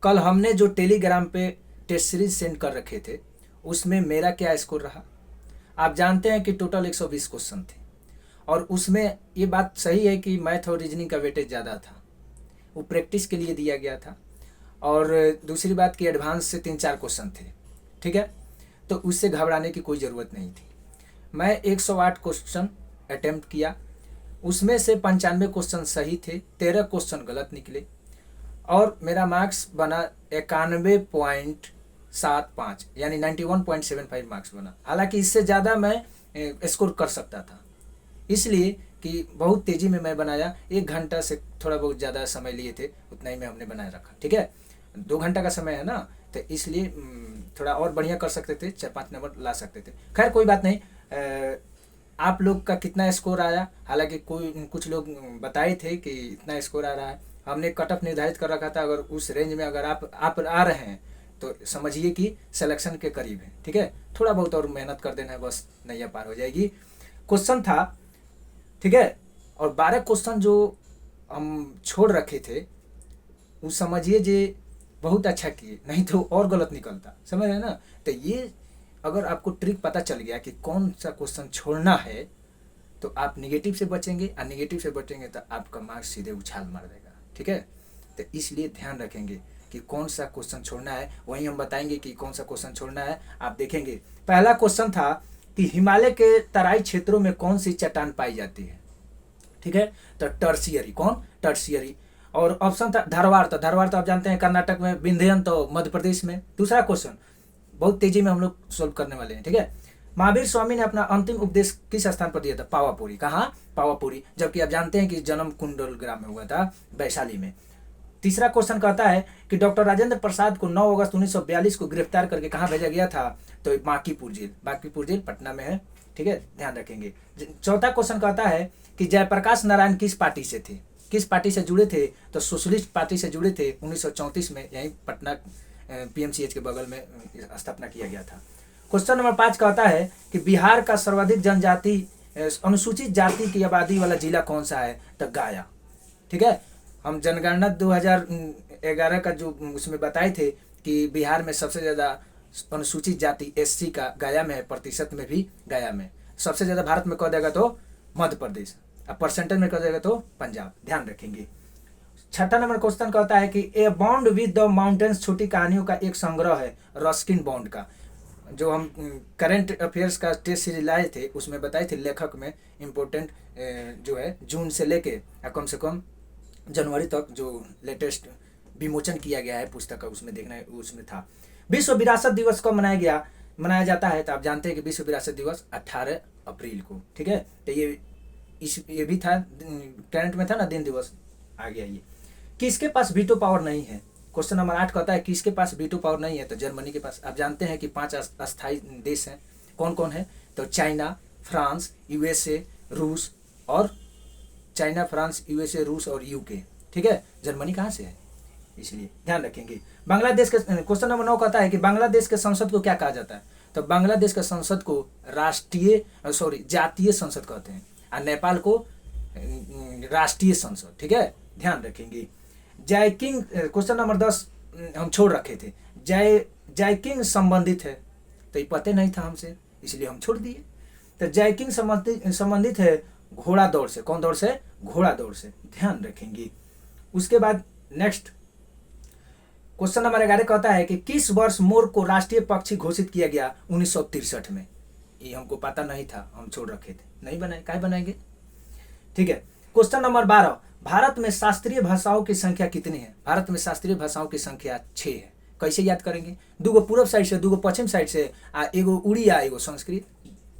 कल हमने जो टेलीग्राम पे टेस्ट सीरीज सेंड कर रखे थे उसमें मेरा क्या स्कोर रहा। आप जानते हैं कि टोटल 120 क्वेश्चन थे और उसमें ये बात सही है कि मैथ और रीजनिंग का वेटेज ज़्यादा था, वो प्रैक्टिस के लिए दिया गया था। और दूसरी बात कि एडवांस से 3-4 क्वेश्चन थे, ठीक है, तो उससे घबराने की कोई ज़रूरत नहीं थी। मैं 108 क्वेश्चन अटेम्प्ट किया, उसमें से 95 क्वेश्चन सही थे, 13 क्वेश्चन गलत निकले और मेरा मार्क्स बना 91.75 यानी 91.75 मार्क्स बना। हालांकि इससे ज़्यादा मैं स्कोर कर सकता था, इसलिए कि बहुत तेज़ी में मैं बनाया। 1 घंटा से थोड़ा बहुत ज़्यादा समय लिए थे, उतना ही में हमने बनाए रखा, ठीक है। 2 घंटा का समय है ना, तो इसलिए थोड़ा और बढ़िया कर सकते थे, 4-5 नंबर ला सकते थे। खैर कोई बात नहीं। आप लोग का कितना स्कोर आया, हालांकि कुछ लोग बताए थे कि इतना स्कोर आ रहा है। हमने कट ऑफ निर्धारित कर रखा था, अगर उस रेंज में अगर आप आ रहे हैं तो समझिए कि सिलेक्शन के करीब है, ठीक है। थोड़ा बहुत और मेहनत कर देना है, बस नैया पार हो जाएगी। क्वेश्चन था, ठीक है, और 12 क्वेश्चन जो हम छोड़ रखे थे वो समझिए जे बहुत अच्छा किए, नहीं तो और गलत निकलता, समझ रहे हैं ना। तो ये अगर आपको ट्रिक पता चल गया कि कौन सा क्वेश्चन छोड़ना है तो आप निगेटिव से बचेंगे, और निगेटिव से बचेंगे तो आपका मार्क्स सीधे उछाल मार देगा, ठीक है। तो इसलिए ध्यान रखेंगे कि कौन सा क्वेश्चन छोड़ना है, वहीं हम बताएंगे कि कौन सा क्वेश्चन छोड़ना है। आप देखेंगे पहला क्वेश्चन था कि हिमालय के तराई क्षेत्रों में कौन सी चट्टान पाई जाती है, ठीक है। तो टर्सियरी, कौन, टर्सियरी। और ऑप्शन था धारवाड़, तो धारवाड़ तो आप जानते हैं कर्नाटक में, विंध्यन तो मध्य प्रदेश में। दूसरा क्वेश्चन बहुत तेजी में हम लोग सोल्व करने वाले हैं, ठीक है। महावीर स्वामी ने अपना अंतिम उपदेश किस स्थान पर दिया था, पावापुरी। कहाँ, पावापुरी, जबकि आप जानते हैं कि जन्म कुंडल ग्राम में हुआ था, वैशाली में। तीसरा क्वेश्चन कहता है कि डॉक्टर राजेंद्र प्रसाद को 9 अगस्त 1942 को गिरफ्तार करके कहाँ भेजा गया था, तो बांकीपुर जेल, बांकीपुर जेल पटना में है, ठीक है, ध्यान रखेंगे। चौथा क्वेश्चन कहता है कि जयप्रकाश नारायण किस पार्टी से थे, किस पार्टी से जुड़े थे, तो सोशलिस्ट पार्टी से जुड़े थे। 1934 में यहीं पटना पीएमसीएच के बगल में स्थापना किया गया था। क्वेश्चन नंबर 5 कहता है कि बिहार का सर्वाधिक जनजाति अनुसूचित जाति की आबादी वाला जिला कौन सा है, तो गया, ठीक है। हम जनगणना 2011 का जो उसमें बताए थे कि बिहार में सबसे ज़्यादा अनुसूचित जाति एससी का गया में है, प्रतिशत में भी गया में। सबसे ज़्यादा भारत में कह देगा तो मध्य प्रदेश, अब परसेंटेज में कह देगा तो पंजाब, ध्यान रखेंगे। छठा नंबर क्वेश्चन कहता है कि a bond with the mountains छोटी कहानियों का एक संग्रह है रस्किन बॉन्ड का। जो हम करंट अफेयर्स का टेस्ट सीरीज लाए थे उसमें बताए थे लेखक में इम्पोर्टेंट जो है जून से लेके कम से कम जनवरी तक जो लेटेस्ट विमोचन किया गया है पुस्तक का, उसमें देखना है, उसमें था। विश्व विरासत दिवस कब मनाया जाता है, तो आप जानते हैं कि विश्व विरासत दिवस 18 अप्रैल को, ठीक है। तो ये भी था, करंट में था ना, दिन दिवस आ गया ये। किसके पास वीटो पावर नहीं है, क्वेश्चन नंबर 8 कहता है किसके पास वीटो पावर नहीं है, तो जर्मनी के पास। आप जानते हैं कि 5 अस्थायी देश हैं, कौन कौन है, तो चाइना, फ्रांस, यूएसए, रूस और चाइना, फ्रांस, यूएसए, रूस और यूके, ठीक है। जर्मनी कहाँ से है, इसलिए ध्यान रखेंगे। बांग्लादेश के क्वेश्चन नंबर 9 कहता है कि बांग्लादेश के संसद को क्या कहा जाता है, तो बांग्लादेश के संसद को जातीय संसद कहते हैं, और नेपाल को राष्ट्रीय संसद, ठीक है, ध्यान रखेंगे। जयकिंग क्वेश्चन नंबर 10 हम छोड़ रखे थे, जयकिंग संबंधित है, तो ये पता नहीं था हमसे, इसलिए हम छोड़ दिए। तो जयकिंग संबंधित है घोड़ा दौड़ से, कौन दौड़ से, घोड़ा दौड़ से, ध्यान रखेंगे। उसके बाद नेक्स्ट क्वेश्चन नंबर 11 कहता है कि किस वर्ष मोर को राष्ट्रीय पक्षी घोषित किया गया, 1963 में। ये हमको पता नहीं था, हम छोड़ रखे थे, नहीं बनाए, क्या बनाएंगे, ठीक है। क्वेश्चन नंबर 12, भारत में शास्त्रीय भाषाओं की संख्या कितनी है, भारत में शास्त्रीय भाषाओं की संख्या 6 है। कैसे याद करेंगे, 2 पूर्व साइड से, 2 पश्चिम साइड से, एगो उड़िया, एगो संस्कृत।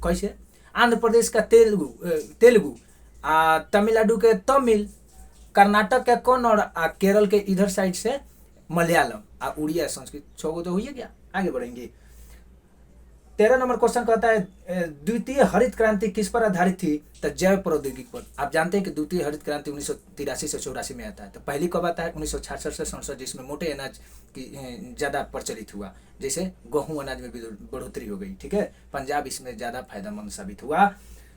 कैसे, आंध्र प्रदेश का तेलुगु, तमिलनाडु के तमिल, कर्नाटक के कन्नड़, केरल के इधर साइड से मलयालम, उड़िया, संस्कृत। 6 गो तो हुई है क्या, आगे बढ़ेंगे। 13 नंबर क्वेश्चन कहता है द्वितीय हरित क्रांति किस पर आधारित थी, तो जैव प्रौद्योगिकी पर। आप जानते हैं कि द्वितीय हरित क्रांति 1983 से 84 में आता है, तो पहली कब आता है, 1966 से 67, जिसमें मोटे अनाज की ज़्यादा प्रचलित हुआ, जैसे गेहूँ अनाज में भी बढ़ोतरी हो गई, ठीक है। पंजाब इसमें ज़्यादा फायदेमंद साबित हुआ,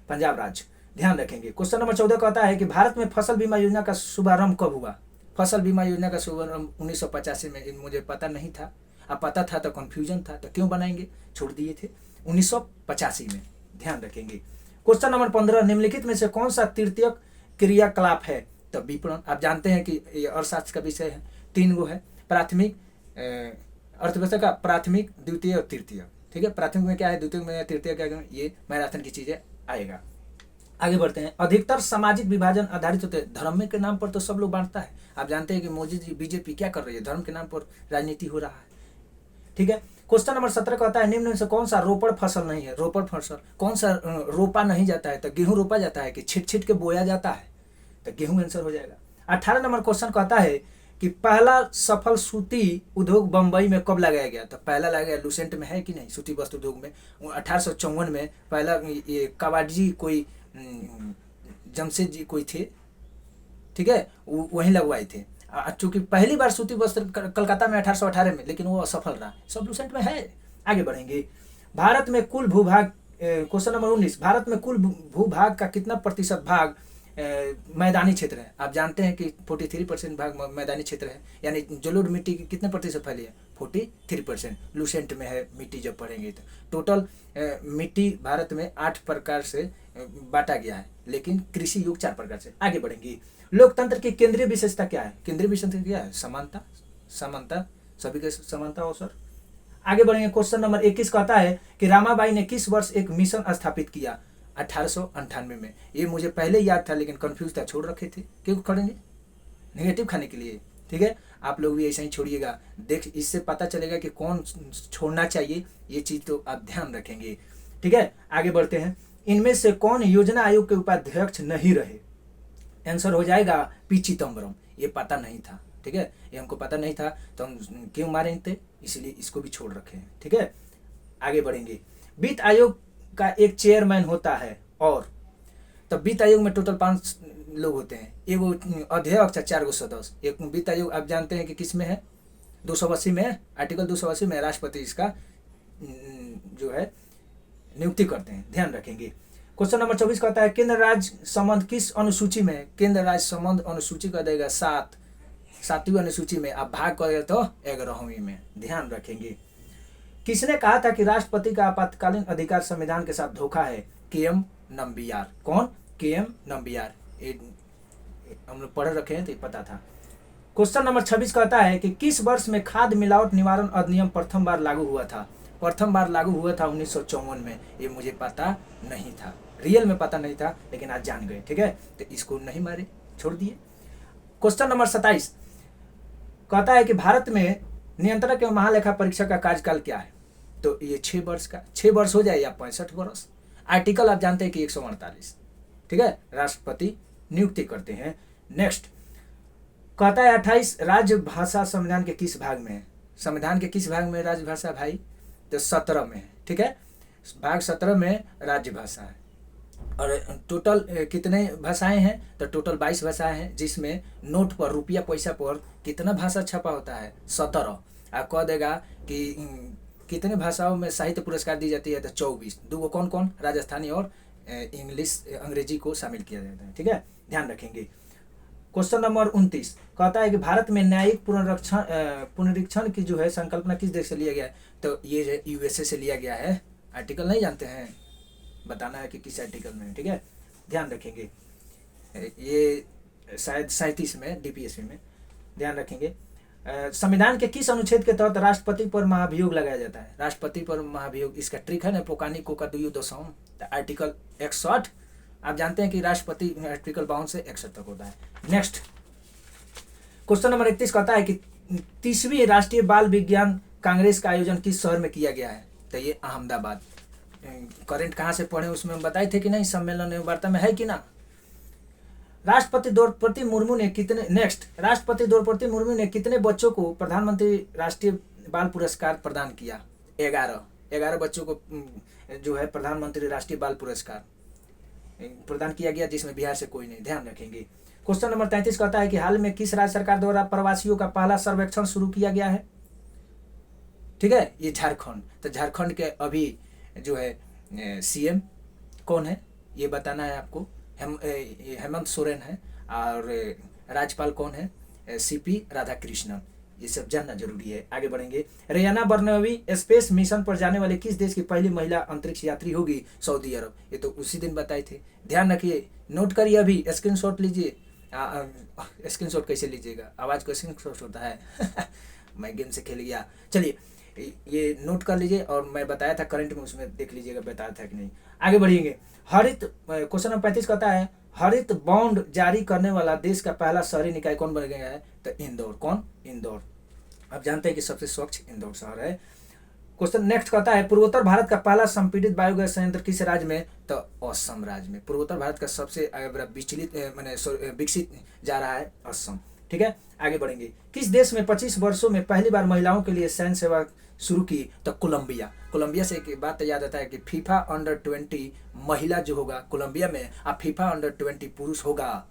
पंजाब राज्य, ध्यान रखेंगे। क्वेश्चन नंबर 14 कहता है कि भारत में फसल बीमा योजना का शुभारंभ कब हुआ, फसल बीमा योजना का शुभारंभ 1985 में मुझे पता नहीं था, अब पता था तो कन्फ्यूजन था, तो क्यों बनाएंगे, छोड़ दिए थे 1985 में, ध्यान रखेंगे। क्वेश्चन नंबर 15, निम्नलिखित में से कौन सा तृतीयक क्रियाकलाप है, तो विपणन। आप जानते हैं कि ये अर्थशास्त्र का विषय है, 3 गो है, प्राथमिक अर्थव्यवस्था का प्राथमिक, द्वितीय और तृतीय, ठीक है। प्राथमिक में क्या है, द्वितीय में तृतीय क्या है, ये मैराथन की चीजें आएगा। आगे बढ़ते हैं। अधिकतर सामाजिक विभाजन आधारित होते हैं, धर्म के नाम पर तो सब लोग बांटता है। आप जानते हैं कि मोदी जी बीजेपी क्या कर रही है, धर्म के नाम पर राजनीति हो रहा है, ठीक है। क्वेश्चन नंबर 17 कहता है निम्न में से कौन सा रोपड़ फसल नहीं है, रोपड़ फसल कौन सा रोपा नहीं जाता है, तो गेहूं रोपा जाता है कि छिट छिट के बोया जाता है, तो गेहूं आंसर हो जाएगा। 18 नंबर क्वेश्चन कहता है कि पहला सफल सूती उद्योग बंबई में कब लगाया गया, तो पहला लगाया गया लुसेंट में है कि नहीं, सूती वस्त्र उद्योग में 1854 में पहला, ये कवाडजी कोई जमशेद जी कोई थे, ठीक है, वहीं लगवाए थे। चूंकि पहली बार सूती वस्त्र कलकत्ता में 1818 में, लेकिन वो असफल रहा, सब लुसेंट में है। आगे बढ़ेंगे। भारत में कुल भूभाग, क्वेश्चन नंबर 19, भारत में कुल भूभाग का कितना प्रतिशत भाग मैदानी क्षेत्र है। आप जानते हैं कि 43% भाग मैदानी क्षेत्र है, यानी जलोढ़ मिट्टी की कितने प्रतिशत फैली है, 43%। लुसेंट में है मिट्टी, जब पढ़ेंगे तो टोटल मिट्टी भारत में 8 प्रकार से बांटा गया है, लेकिन कृषि योग 4 प्रकार से। आगे बढ़ेंगे। लोकतंत्र की केंद्रीय विशेषता क्या है, केंद्रीय विशेषता क्या है, समानता, समानता, सभी के समानता अवसर। आगे बढ़ेंगे। क्वेश्चन नंबर 21 कहता है कि रामाबाई ने किस वर्ष एक मिशन स्थापित किया, 1898 में। ये मुझे पहले याद था लेकिन कंफ्यूज था, छोड़ रखे थे, क्यों करेंगे, नेगेटिव खाने के लिए, ठीक है। आप लोग भी ऐसा ही छोड़िएगा, देख इससे पता चलेगा कि कौन छोड़ना चाहिए, ये चीज तो आप ध्यान रखेंगे, ठीक है। आगे बढ़ते हैं। इनमें से कौन योजना आयोग के उपाध्यक्ष नहीं रहे, आंसर हो जाएगा पी चिदम्बरम। ये पता नहीं था, ठीक है, ये हमको पता नहीं था तो हम क्यों मारे थे, इसलिए इसको भी छोड़ रखे हैं, ठीक है। आगे बढ़ेंगे। वित्त आयोग का एक चेयरमैन होता है, और तब वित्त आयोग में टोटल 5 लोग होते हैं, एगो अध्यक्ष, 4 गो सदस्य। एक वित्त आयोग आप जानते हैं कि किस में है, 280 में, आर्टिकल 280 में राष्ट्रपति इसका जो है नियुक्ति करते हैं, ध्यान रखेंगे। क्वेश्चन नंबर 24 कहता है केंद्र राज्य संबंध किस अनुसूची में, केंद्र राज्य संबंध अनुसूची का देगा 7वीं अनुसूची में, आप भाग करेगा तो 11वीं में, ध्यान रखेंगे। किसने कहा था कि राष्ट्रपति का आपातकालीन अधिकार संविधान के साथ धोखा है, के.एम. नंबियार। कौन, के.एम. नंबियार, हम लोग पढ़ रखे हैं तो पता था। क्वेश्चन नंबर 26 कहता है कि किस वर्ष में खाद्य मिलावट निवारण अधिनियम प्रथम बार लागू हुआ था, प्रथम बार लागू हुआ था 1954 में। ये मुझे पता नहीं था, रियल में पता नहीं था, लेकिन आज जान गए, ठीक है, तो इसको नहीं मारे, छोड़ दिए। क्वेश्चन नंबर 27 कहता है कि भारत में नियंत्रक एवं महालेखा परीक्षक का कार्यकाल क्या है, तो ये 6 वर्ष का, 6 वर्ष हो जाए या 65 वर्ष। आर्टिकल आप जानते हैं कि 148, ठीक है, राष्ट्रपति नियुक्ति करते हैं। नेक्स्ट कहता है 28 राजभाषा संविधान के किस भाग में है, संविधान के किस भाग में राजभाषा भाई, तो 17 में है, ठीक है, भाग 17 में राजभाषा है। और टोटल कितने भाषाएं हैं, तो टोटल 22 भाषाएं हैं, जिसमें नोट पर, रुपया पैसा पर कितना भाषा छपा होता है, 17। आप कह देगा कि कितने भाषाओं में साहित्य पुरस्कार दी जाती है, तो 24। 2 कौन कौन, राजस्थानी और इंग्लिश, अंग्रेजी को शामिल किया जाता है, ठीक है, ध्यान रखेंगे। क्वेश्चन नंबर 29 कहता है कि भारत में न्यायिक पुनरीक्षण की जो है संकल्पना किस देश से लिया गया है, तो ये यूएसए से लिया गया है। आर्टिकल नहीं जानते हैं, बताना है कि किस आर्टिकल में, ठीक है, ध्यान रखेंगे। ये शायद 37 में, डीपीएससी में, ध्यान रखेंगे। संविधान के किस अनुच्छेद के तहत राष्ट्रपति पर महाभियोग लगाया जाता है, राष्ट्रपति पर महाभियोग, इसका ट्रिक है ना, पोकानी कोका दुयु दशम, आर्टिकल 61। आप जानते हैं कि राष्ट्रपति आर्टिकल 52 से 61 तक होता है। नेक्स्ट क्वेश्चन नंबर 31 कहता है कि 30वीं राष्ट्रीय बाल विज्ञान कांग्रेस का आयोजन किस शहर में किया गया है, तो ये अहमदाबाद। करंट कहाँ से पढ़े उसमें बताए थे कि नहीं, सम्मेलन एवं वार्ता में है कि ना। राष्ट्रपति द्रौपदी मुर्मू ने कितने, नेक्स्ट राष्ट्रपति द्रौपदी मुर्मू ने कितने बच्चों को प्रधानमंत्री राष्ट्रीय बाल पुरस्कार प्रदान किया, 11 बच्चों को जो है प्रधानमंत्री राष्ट्रीय बाल पुरस्कार प्रदान किया गया, जिसमें बिहार से कोई नहीं, ध्यान रखेंगे। क्वेश्चन नंबर 33 कहता है कि हाल में किस राज्य सरकार द्वारा प्रवासियों का पहला सर्वेक्षण शुरू किया गया है, ठीक है, ये झारखंड। तो झारखंड के अभी जो है सीएम कौन है ये बताना है आपको, हेमंत सोरेन है, और राज्यपाल कौन है, सीपी राधाकृष्णन। ये सब जानना जरूरी है। आगे बढ़ेंगे। रेयाना बर्नवी स्पेस मिशन पर जाने वाले किस देश की पहली महिला अंतरिक्ष यात्री होगी? सऊदी अरब। ये तो उसी दिन बताए थे, ध्यान रखिए, नोट करिए, अभी स्क्रीनशॉट लीजिए। स्क्रीनशॉट कैसे लीजिएगा, आवाज़ को स्क्रीनशॉट होता है मैं गेम से खेल गया। चलिए ये नोट कर लीजिए, और मैं बताया था करंट में, उसमें देख लीजिएगा बताया था कि नहीं। आगे बढ़ेंगे। हरित क्वेश्चन नंबर 35 कहता है हरित बॉन्ड जारी करने वाला देश का पहला शहरी निकाय कौन बन गया है? तो इंदौर। कौन? इंदौर। आप जानते हैं कि सबसे स्वच्छ इंदौर शहर है। क्वेश्चन नेक्स्ट कहता है पूर्वोत्तर भारत का पहला संपीड़ित बायोगैस संयंत्र किस राज्य में? तो असम राज्य में। पूर्वोत्तर भारत का सबसे विचलित मैंने विकसित जा रहा है असम। ठीक है, आगे बढ़ेंगे। किस देश में 25 वर्षों में पहली बार महिलाओं के लिए सैन्य सेवा शुरू की? तो कोलंबिया। कोलंबिया से एक बात याद आता है कि फीफा अंडर 20 महिला जो होगा कोलंबिया में, और फीफा अंडर 20 पुरुष होगा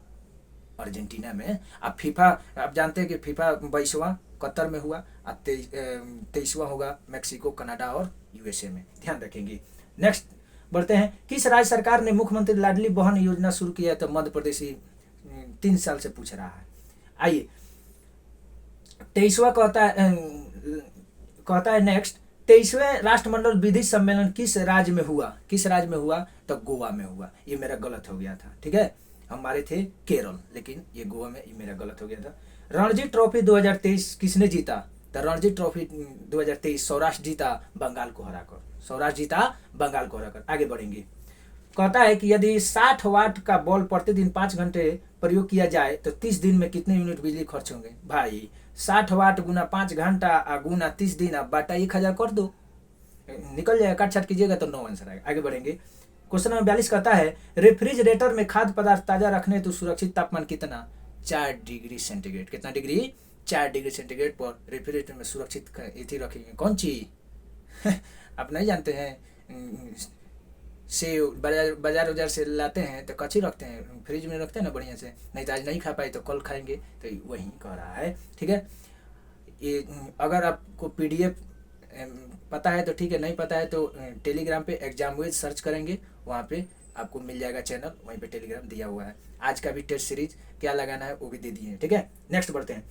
अर्जेंटीना में। अब फीफा, आप जानते हैं कि फीफा 22वां कतर में हुआ, और 23वां होगा मैक्सिको, कनाडा और यूएसए में, ध्यान रखेंगे। नेक्स्ट बढ़ते हैं। किस राज्य सरकार ने मुख्यमंत्री लाडली बहन योजना शुरू की है? तो मध्य प्रदेश ही 3 साल से पूछ रहा है। आइए 23वां कहता है नेक्स्ट, 23वें राष्ट्रमंडल विधि सम्मेलन किस राज्य में हुआ? किस राज्य में हुआ? तो गोवा में हुआ। ये मेरा गलत हो गया था, ठीक है, हमारे थे केरल, लेकिन ये गोवा में, ये मेरा गलत हो गया था। रणजी ट्रॉफी 2023 किसने जीता? तो रणजी ट्रॉफी 2023 सौराष्ट्र जीता बंगाल को हराकर। सौराष्ट्र जीता बंगाल को हराकर। आगे बढ़ेंगे। कहता है कि यदि 60 वाट का बल्ब प्रतिदिन 5 घंटे प्रयोग किया जाए तो 30 दिन में कितने यूनिट बिजली खर्च होंगे? भाई 60 वाट गुना 5 घंटा गुना 30 दिन, आप बाटा 1000 कर दो, निकल जाएगा, काट छाट कीजिएगा तो 9 आंसर आएगा। आगे बढ़ेंगे। क्वेश्चन नंबर 42 कहता है रेफ्रिजरेटर में खाद्य पदार्थ ताजा रखने तो सुरक्षित तापमान कितना? 4 डिग्री सेंटीग्रेड। कितना डिग्री? 4 डिग्री सेंटीग्रेड पर रेफ्रिजरेटर में सुरक्षित इथी रखेंगे। कौन चीज आप नहीं जानते हैं? सेव बाजार उजार से लाते हैं तो कच्ची रखते हैं, फ्रिज में रखते हैं ना बढ़िया से, नहीं तो आज नहीं खा पाए तो कल खाएंगे, तो वही कह रहा है। ठीक है, ये अगर आपको पीडीएफ पता है तो ठीक है, नहीं पता है तो टेलीग्राम पे एग्जामवेज सर्च करेंगे, वहाँ पे आपको मिल जाएगा चैनल, वहीं पे टेलीग्राम दिया हुआ है। आज का भी टेस्ट सीरीज क्या लगाना है वो भी दे दिए हैं। ठीक है, नेक्स्ट बढ़ते हैं।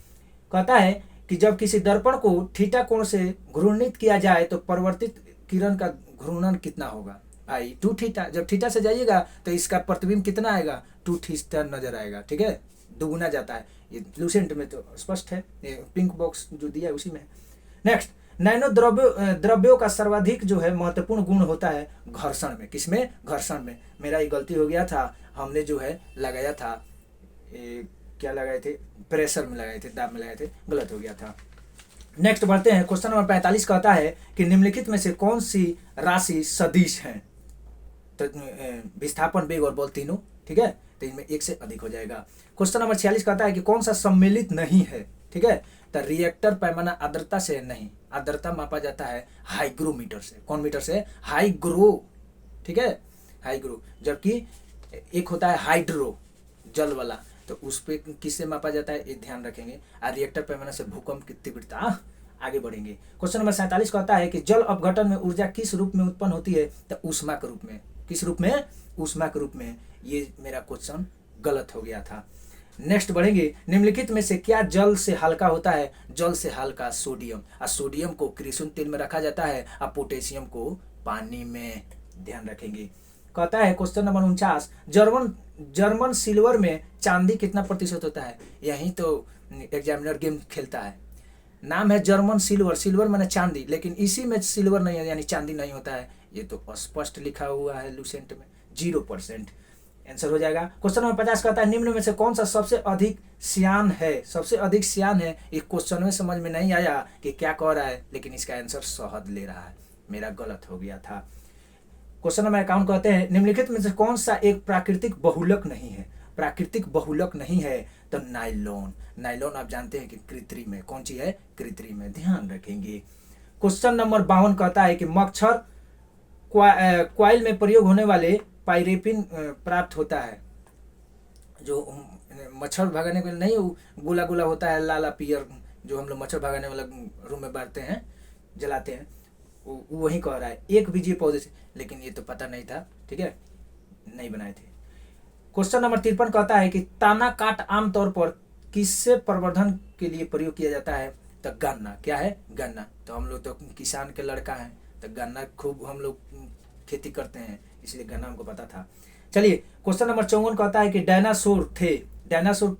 कहता है कि जब किसी दर्पण को थीटा कोण से घूर्णित किया जाए तो परिवर्तित किरण का घूर्णन कितना होगा? भाई 2 थीटा। जब थीटा से जाइएगा तो इसका प्रतिबिंब कितना आएगा? 2 थीटा नजर आएगा। ठीक है, दुगुना जाता है। ये लूसेंट में तो स्पष्ट है, ये पिंक बॉक्स जो दिया है उसी में। नेक्स्ट, नैनो द्रव्यों का सर्वाधिक जो है महत्वपूर्ण गुण होता है घर्षण में। किसमें? घर्षण में। मेरा ये गलती हो गया था, हमने जो है लगाया था क्या लगाए थे? प्रेशर में लगाए थे, दाब में लगाए थे, गलत हो गया था। नेक्स्ट बढ़ते हैं। क्वेश्चन नंबर 45 कहता है कि निम्नलिखित में से कौन सी राशि सदिश है? तो विस्थापन, वेग और बल तीनों। ठीक है, तो इनमें एक से अधिक हो जाएगा। क्वेश्चन नंबर 46 कहता है कि कौन सा सम्मिलित नहीं है? ठीक है, तो रिएक्टर पैमाना आर्द्रता से नहीं, आर्द्रता मापा जाता है हाइग्रोमीटर से। कौन मीटर से? हाइग्रो। ठीक है, हाइग्रो। जबकि एक होता है हाइड्रो, जल वाला, तो उस पर किससे मापा जाता है ये ध्यान रखेंगे। और रिएक्टर पैमाना से भूकंप की तीव्रता। आगे बढ़ेंगे। क्वेश्चन नंबर 47 कहता है कि जल अपघटन में ऊर्जा किस रूप में उत्पन्न होती है? तो ऊष्मा के रूप में। किस रूप में? ऊष्मा के रूप में। ये मेरा क्वेश्चन गलत हो गया था। नेक्स्ट बढ़ेंगे। निम्नलिखित में से क्या जल से हल्का होता है? जल से हल्का सोडियम, और सोडियम को किरोसिन तेल में रखा जाता है, और पोटेशियम को पानी में, ध्यान रखेंगे। कहता है क्वेश्चन नंबर 49, जर्मन सिल्वर में चांदी कितना प्रतिशत होता है? यही तो एग्जामिनर गेम खेलता है, नाम है जर्मन सिल्वर। सिल्वर माने चांदी, लेकिन इसी में सिल्वर नहीं है, यानी चांदी नहीं होता है। ये तो स्पष्ट लिखा हुआ है लूसेंट में, 0% आंसर हो जाएगा। क्वेश्चन नंबर 50 कहता है निम्न में से कौन सा सबसे अधिक सियान है? सबसे अधिक सियान है। एक क्वेश्चन में समझ में नहीं आया कि क्या कह रहा है, लेकिन इसका आंसर शहद ले रहा है, मेरा गलत हो गया था। क्वेश्चन नंबर 51 कहते हैं निम्नलिखित में से कौन सा एक प्राकृतिक बहुलक नहीं है? प्राकृतिक बहुलक नहीं है तो नाइलॉन। नाइलॉन आप जानते हैं कि कृत्रिम है। कौन सी है? कृत्रिम है, ध्यान रखेंगे। क्वेश्चन नंबर 52 कहता है कि मच्छर क्वाइल में प्रयोग होने वाले पाइरेपिन प्राप्त होता है। जो मच्छर भगाने के लिए नहीं गोला गोला होता है, लाला पियर, जो हम लोग मच्छर भगाने वाला रूम में बांटते हैं, जलाते हैं, वही कह रहा है एक बीजीय पौधे से, लेकिन ये तो पता नहीं था। ठीक है, नहीं बनाए थे। क्वेश्चन नंबर 53 कहता है कि ताना काट आमतौर पर किससे प्रवर्धन के लिए प्रयोग किया जाता है? तो गन्ना। क्या है? गन्ना। तो हम लोग तो किसान के लड़का हैं, तो गन्ना खूब हम लोग खेती करते हैं, इसलिए गन्ना हमको पता था। चलिए क्वेश्चन नंबर 54 कहता है कि डायनासोर थे। डायनासोर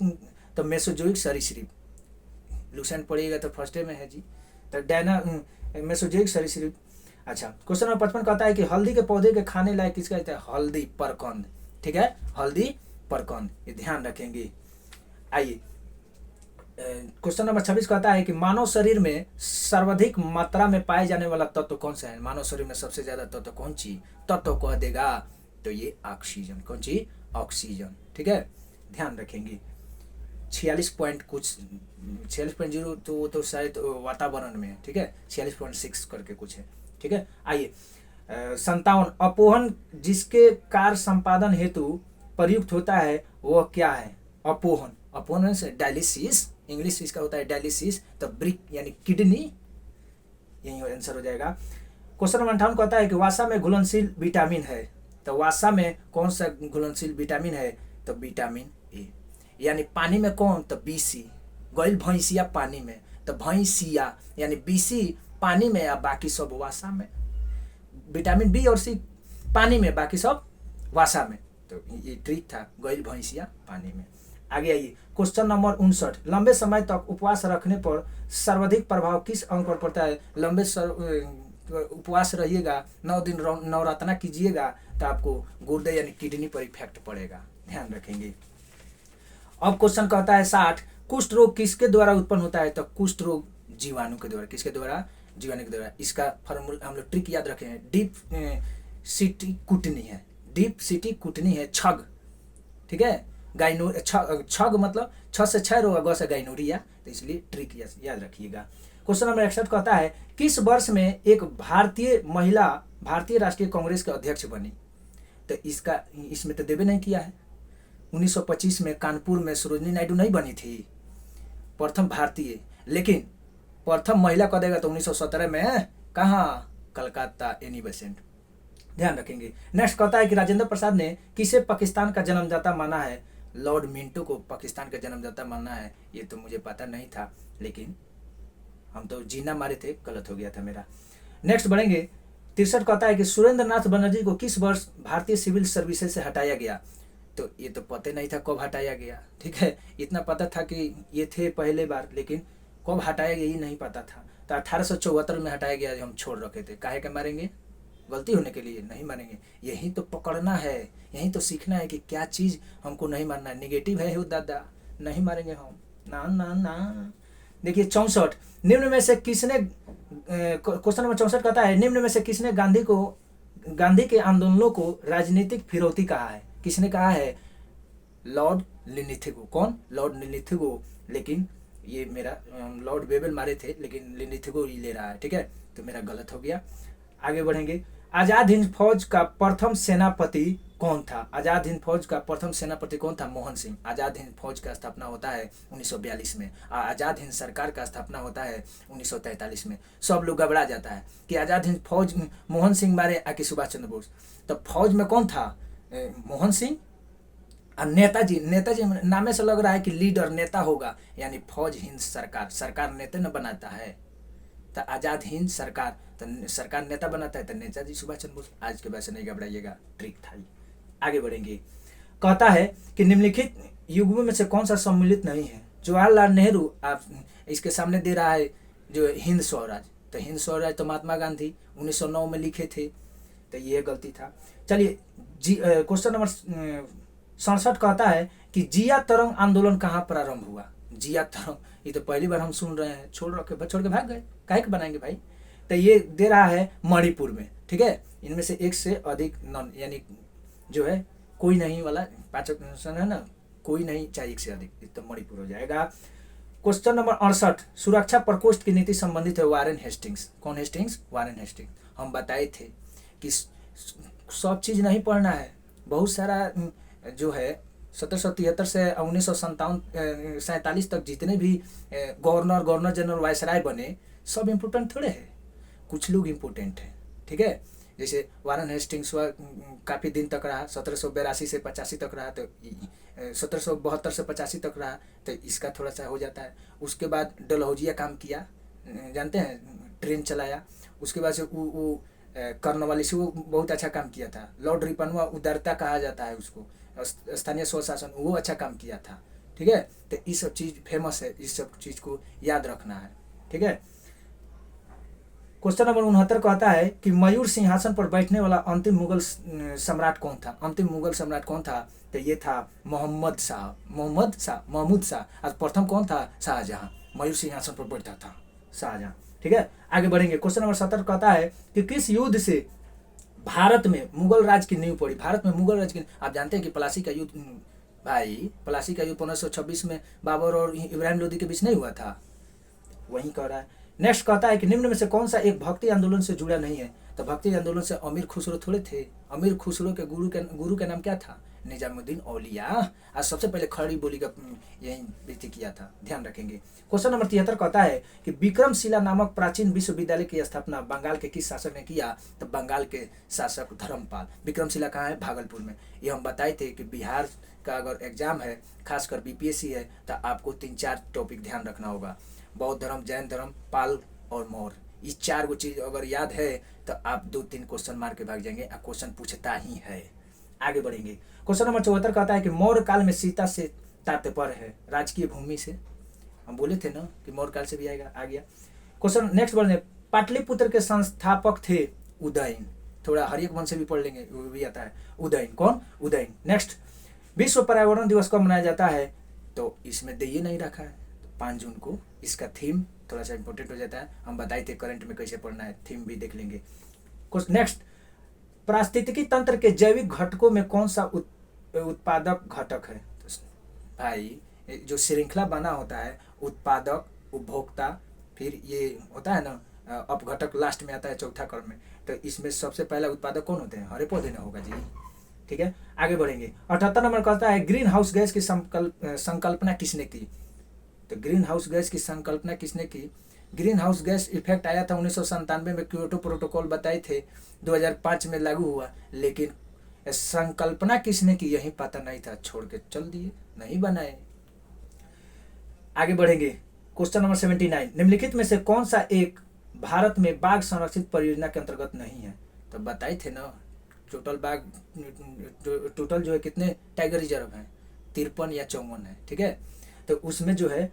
तो मेसोजोइक सरीसृप, लुसेंट पढ़िएगा तो फर्स्ट में है जी। तो मेसोजोइक सरीसृप। अच्छा, क्वेश्चन नंबर 55 कहता है कि हल्दी के पौधे के खाने लायक किसका कहते हैं? हल्दी परकंद। ठीक है, हल्दी परकंद, ये ध्यान रखेंगे। आइए क्वेश्चन नंबर 26 कहता है कि मानव शरीर में सर्वाधिक मात्रा में पाए जाने वाला तत्व कौन सा है? मानव शरीर में सबसे ज्यादा तत्व कौन सी तत्व कह देगा? तो ये ऑक्सीजन। कौन सी? ऑक्सीजन। ठीक है, ध्यान रखेंगे। 46 पॉइंट कुछ 46.0 तो वो तो शायद वातावरण में है। ठीक है, 46.6 करके कुछ है। ठीक है, आइए 57 अपोहन जिसके कार्य संपादन हेतु प्रयुक्त होता है वह क्या है? अपोहन। अपोहन से डायलिसिस, इंग्लिश इसका होता है डायलिसिस। तो ब्रिक यानी किडनी, यही आंसर हो जाएगा। क्वेश्चन नंबर 58 कहता है कि वासा में घुलनशील विटामिन है। तो वासा में कौन सा घुलनशील विटामिन है? तो विटामिन ए। यानी पानी में कौन? तो बीसी। गइल भैंसिया पानी में, तो भैंसिया यानी बीसी पानी में या बाकी सब वासा में। विटामिन बी और सी पानी में, बाकी सब वासा में। तो ये ट्रिक था, गइल भैंसिया पानी में। आगे आइए क्वेश्चन नंबर 59 लंबे समय तक उपवास रखने पर सर्वाधिक प्रभाव किस अंग पर पड़ता है? लंबे उपवास रहिएगा, 9 दिन नवरात्रा कीजिएगा तो आपको गुर्दे यानी किडनी पर इफेक्ट पड़ेगा, ध्यान रखेंगे। अब क्वेश्चन कहता है 60 कुष्ठ रोग किसके द्वारा उत्पन्न होता है? तो कुष्ठ रोग जीवाणु के द्वारा। किसके द्वारा? जीवाणु के द्वारा। इसका फॉर्मूला हम लोग ट्रिक याद रखे हैं, डीप सिटी कुटनी है, डीप सिटी कुटनी है, छग। ठीक है, गाइनो छग मतलब 6 से 6 रोग, ग से गाइनोरिया, तो इसलिए ट्रिक याद रखिएगा। क्वेश्चन नंबर 61 कहता है किस वर्ष में एक भारतीय महिला भारतीय राष्ट्रीय कांग्रेस के अध्यक्ष बनी? तो इसमें तो देवे नहीं किया है। 1925 में कानपुर में सरोजिनी नायडू नहीं बनी थी प्रथम भारतीय, लेकिन प्रथम महिला कह देगा तो 1917 में कहाँ? कलकत्ता, एनी बेसेंट, ध्यान रखेंगे। नेक्स्ट कहता है कि राजेंद्र प्रसाद ने किसे पाकिस्तान का जन्मदाता माना है? लॉर्ड मिंटो को पाकिस्तान का जन्मदाता माना है। ये तो मुझे पता नहीं था, लेकिन हम तो जीना मारे थे, गलत हो गया था मेरा। नेक्स्ट बढ़ेंगे। 63 कहता है कि सुरेंद्र नाथ बनर्जी को किस वर्ष भारतीय सिविल सर्विसेज से हटाया गया? तो ये तो पता नहीं था कब हटाया गया। ठीक है, इतना पता था कि ये थे पहले बार, लेकिन कब हटाया गया ये नहीं पता था। तो 1874 में हटाया गया, जो हम छोड़ रखे थे। काहे के मारेंगे? गलती होने के लिए नहीं मानेंगे। यही तो पकड़ना है, यही तो सीखना है कि क्या चीज़ हमको नहीं मानना है। निगेटिव है हो दादा, नहीं मारेंगे हम, ना ना ना। देखिए 64 निम्न में से किसने क्वेश्चन नंबर 64 कहता है निम्न में से किसने गांधी के आंदोलनों को राजनीतिक फिरौती कहा है? किसने कहा है? लॉर्ड लिनिथिगो। कौन? लॉर्ड लिनिथिगो। लेकिन ये मेरा लॉर्ड बेबल मारे थे, लेकिन लिनिथिगो ही ले रहा है। ठीक है, तो मेरा गलत हो गया। आगे बढ़ेंगे। आजाद हिंद फौज का प्रथम सेनापति कौन था? आजाद हिंद फौज का प्रथम सेनापति कौन था? मोहन सिंह। आजाद हिंद फौज का स्थापना होता है 1942 में। आजाद हिंद सरकार का स्थापना होता है 1943 में। सब लोग घबरा जाता है कि आजाद हिंद फौज मोहन सिंह मारे आके सुभाष चंद्र बोस। तो फौज में कौन था? मोहन सिंह। और नेताजी नामे से लग रहा है कि लीडर नेता होगा, यानी फौज हिंद सरकार, सरकार नेता न बनाता है। तो आजाद हिंद सरकार, तो सरकार नेता बनाता है, तो नेताजी सुभाष चंद्र बोस। आज के वैसे नहीं घबराइएगा, ट्रिक था। आगे बढ़ेंगे। कहता है कि निम्नलिखित युग्मों में से कौन सा सम्मिलित नहीं है? जवाहरलाल नेहरू, आप इसके सामने दे रहा है जो हिंद स्वराज, तो हिंद स्वराज तो महात्मा गांधी 1909 में लिखे थे, तो ये गलती था। चलिए क्वेश्चन नंबर 67 कहता है कि जिया तरंग आंदोलन कहाँ प्रारंभ हुआ? जिया तरंग, ये तो पहली बार हम सुन रहे हैं, छोड़ के भाग गए, काहे के बनाएंगे भाई। तो ये दे रहा है मणिपुर में। ठीक है, इनमें से एक से अधिक नॉन, यानी जो है कोई नहीं वाला 5 ऑप्शन है ना, कोई नहीं चाहिए एक से अधिक, तो मणिपुर हो जाएगा। क्वेश्चन नंबर 68 सुरक्षा प्रकोष्ठ की नीति संबंधित है वारेन हेस्टिंग्स। कौन हेस्टिंग्स? Warren Hastings. हम बताए थे कि सब चीज़ नहीं पढ़ना है, बहुत सारा जो है 1773 से 1947 तक जितने भी गवर्नर जनरल वायसराय बने, सब इम्पोर्टेंट थोड़े है, कुछ लोग इम्पोर्टेंट है। ठीक है, जैसे वारन हेस्टिंग्स हुआ, काफ़ी दिन तक रहा, 1782 से 85 तक रहा, तो 1772 से 85 तक रहा, तो इसका थोड़ा सा हो जाता है। उसके बाद डलहौजिया काम किया, जानते हैं, ट्रेन चलाया। उसके बाद से वो कर्नवालिस, वो बहुत अच्छा काम किया था। लॉर्ड रिपन उदारता कहा जाता है उसको, स्थानीय स्वशासन, वो अच्छा काम किया था। ठीक है, तो ये सब चीज़ फेमस है, इस सब चीज़ को याद रखना है। ठीक है। क्वेश्चन नंबर 69 कहता है कि मयूर सिंहासन पर बैठने वाला अंतिम मुगल सम्राट कौन था? अंतिम मुगल सम्राट कौन था? तो ये था महमूद शाह। आज प्रथम कौन था? शाहजहां। मयूर सिंहासन पर बैठता था शाहजहां। ठीक है, आगे बढ़ेंगे। क्वेश्चन नंबर 70 कहता है कि किस युद्ध से भारत में मुगल राज की नींव पड़ी? भारत में मुगल राज की, आप जानते हैं कि प्लासी का युद्ध, भाई प्लासी का युद्ध 1526 में बाबर और इब्राहिम लोदी के बीच नहीं हुआ था? वही कह रहा है। नेक्स्ट कहता है कि निम्न में से कौन सा एक भक्ति आंदोलन से जुड़ा नहीं है? तो भक्ति आंदोलन से अमीर खुसरो थोड़े थे। अमीर खुसरो के गुरु का नाम क्या था? निजामुद्दीन औलिया। आज सबसे पहले खड़ी बोली का यही व्यक्ति किया था, ध्यान रखेंगे। क्वेश्चन नंबर 73 कहता है कि विक्रमशिला नामक प्राचीन विश्वविद्यालय की स्थापना बंगाल के किस शासक ने किया? तो बंगाल के शासक धर्मपाल। विक्रमशिला कहाँ है? भागलपुर में। ये हम बताए थे कि बिहार का अगर एग्जाम है, खासकर बीपीएससी है, तो आपको 3-4 टॉपिक ध्यान रखना होगा। बौद्ध धर्म, जैन धर्म, पाल और मौर्य, ये 4 गो चीज अगर याद है तो आप 2-3 क्वेश्चन मार के भाग जाएंगे। क्वेश्चन पूछता ही है। आगे बढ़ेंगे। क्वेश्चन नंबर 74 कहता है कि मौर्य काल में सीता से तात्पर्य है राजकीय भूमि से। हम बोले थे ना कि मौर्य काल से भी आएगा, आ गया। क्वेश्चन नेक्स्ट बढ़ने, पाटलिपुत्र के संस्थापक थे उदयन। थोड़ा हरियक वंश से भी पढ़ लेंगे, वो भी आता है। उदयन कौन? उदयन। नेक्स्ट, विश्व पर्यावरण दिवस कब मनाया जाता है? तो इसमें दे नहीं रखा है, 5 जून को। इसका थीम थोड़ा सा इंपॉर्टेंट हो जाता है, हम बताए थे करंट में कैसे पढ़ना है, थीम भी देख लेंगे। नेक्स्ट, पारिस्थितिकी तंत्र के जैविक घटकों में कौन सा उत्पादक घटक है? तो भाई जो श्रृंखला बना होता है, उत्पादक, उपभोक्ता, फिर ये होता है ना अपघटक लास्ट में आता है चौथा क्रम में, तो इसमें सबसे पहला उत्पादक कौन होते हैं? हरे पौधे ना होगा जी। ठीक है, आगे बढ़ेंगे। 78 नंबर कहता है ग्रीन हाउस गैस की संकल्पना किसने की? तो ग्रीन हाउस गैस की संकल्पना किसने की? ग्रीन हाउस गैस इफेक्ट आया था 1997 में, क्योटो प्रोटोकॉल बताए थे, 2005 में लागू हुआ, लेकिन संकल्पना किसने की यही पता नहीं था, छोड़ के चल दिए, नहीं बनाए। आगे बढ़ेंगे। क्वेश्चन नंबर 79, निम्नलिखित में से कौन सा एक भारत में बाघ संरक्षित परियोजना के अंतर्गत नहीं है? तो बताए थे ना, टोटल जो है कितने टाइगर रिजर्व हैं? 53 या 54 है। ठीक है, तो उसमें जो है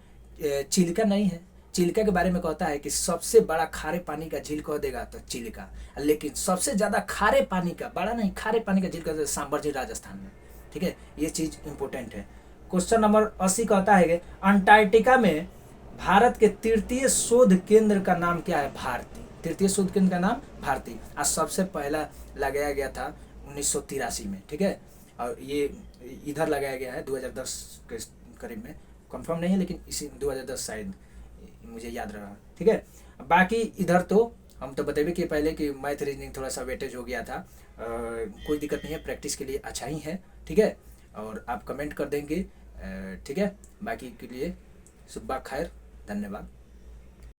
चिल्का नहीं है। चिल्का के बारे में कहता है कि सबसे बड़ा खारे पानी का झील कह देगा तो चिल्का, लेकिन सबसे ज्यादा खारे पानी का, बड़ा नहीं, खारे पानी का झील कह देगा सांबर झील राजस्थान में। ठीक है, ये चीज इंपॉर्टेंट है। क्वेश्चन नंबर 80 कहता है कि अंटार्कटिका में भारत के तृतीय शोध केंद्र का नाम क्या है? भारती। तृतीय शोध केंद्र का नाम भारती। आज सबसे पहला लगाया गया था 1983 में। ठीक है, और ये इधर लगाया गया है 2010 के करीब में, कंफर्म नहीं है, लेकिन इसी 2010 शायद, मुझे याद रहा। ठीक है, बाकी इधर तो हम तो बतेबे कि पहले कि मैथ रीजनिंग थोड़ा सा वेटेज हो गया था, कोई दिक्कत नहीं है, प्रैक्टिस के लिए अच्छा ही है। ठीक है, और आप कमेंट कर देंगे। ठीक है, बाकी के लिए सुबह खैर, धन्यवाद।